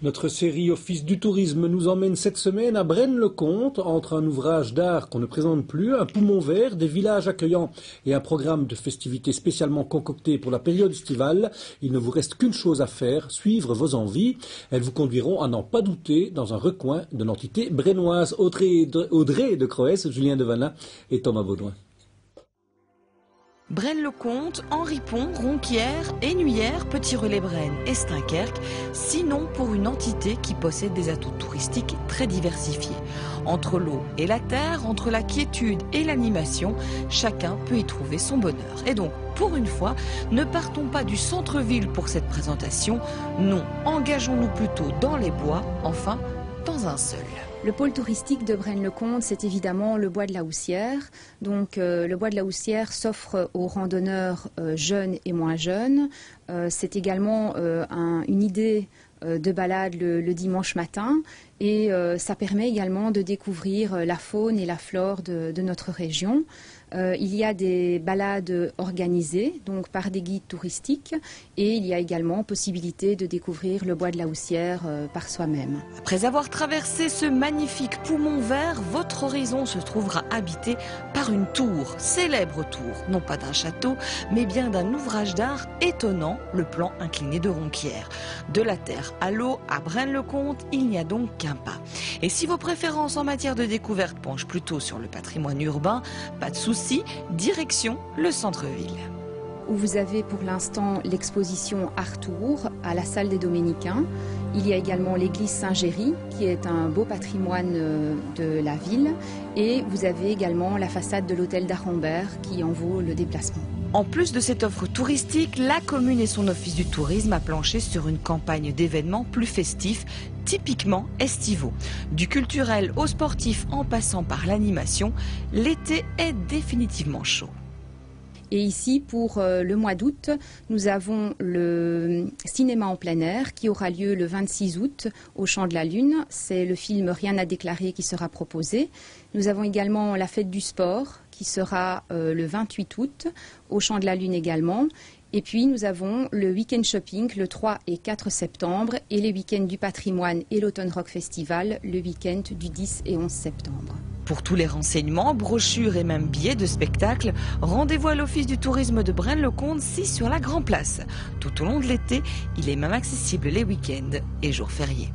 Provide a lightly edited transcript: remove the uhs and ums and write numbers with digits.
Notre série Office du tourisme nous emmène cette semaine à Braine-le-Comte, entre un ouvrage d'art qu'on ne présente plus, un poumon vert, des villages accueillants et un programme de festivités spécialement concocté pour la période estivale. Il ne vous reste qu'une chose à faire, suivre vos envies. Elles vous conduiront à n'en pas douter dans un recoin de l'entité brennoise. Audrey de Croès, Julien Devanat et Thomas Baudouin. Braine-le-Comte, Henri Pont, Ronquières, Énuyères, Petit-Relais-Braine et Steinkerque, 6 noms pour une entité qui possède des atouts touristiques très diversifiés. Entre l'eau et la terre, entre la quiétude et l'animation, chacun peut y trouver son bonheur. Et donc, pour une fois, ne partons pas du centre-ville pour cette présentation. Non, engageons-nous plutôt dans les bois, enfin, dans un seul. Le pôle touristique de Braine-le-Comte, c'est évidemment le bois de la Houssière. Donc le bois de la Houssière s'offre aux randonneurs jeunes et moins jeunes. C'est également une idée de balade le dimanche matin et ça permet également de découvrir la faune et la flore de notre région. Il y a des balades organisées donc par des guides touristiques et il y a également possibilité de découvrir le bois de la Houssière par soi-même. Après avoir traversé ce magnifique poumon vert, votre horizon se trouvera habité par une tour, célèbre tour, non pas d'un château, mais bien d'un ouvrage d'art étonnant, le plan incliné de Ronquières. De la terre à l'eau, à Braine-le-Comte, il n'y a donc qu'un pas. Et si vos préférences en matière de découverte penchent plutôt sur le patrimoine urbain, pas de souci, direction le centre-ville. Où vous avez pour l'instant l'exposition Artour à la salle des Dominicains. Il y a également l'église Saint-Géry qui est un beau patrimoine de la ville et vous avez également la façade de l'hôtel d'Arambert qui en vaut le déplacement. En plus de cette offre touristique, la commune et son office du tourisme a planché sur une campagne d'événements plus festifs, typiquement estivaux. Du culturel au sportif en passant par l'animation, l'été est définitivement chaud. Et ici, pour le mois d'août, nous avons le cinéma en plein air qui aura lieu le 26 août au Champ de la Lune. C'est le film Rien à déclarer qui sera proposé. Nous avons également la fête du sport qui sera le 28 août au Champ de la Lune également. Et puis nous avons le week-end shopping le 3 et 4 septembre et les week-ends du patrimoine et l'Automne Rock Festival le week-end du 10 et 11 septembre. Pour tous les renseignements, brochures et même billets de spectacle, rendez-vous à l'Office du tourisme de Braine-le-Comte, 6 sur la Grand Place. Tout au long de l'été, il est même accessible les week-ends et jours fériés.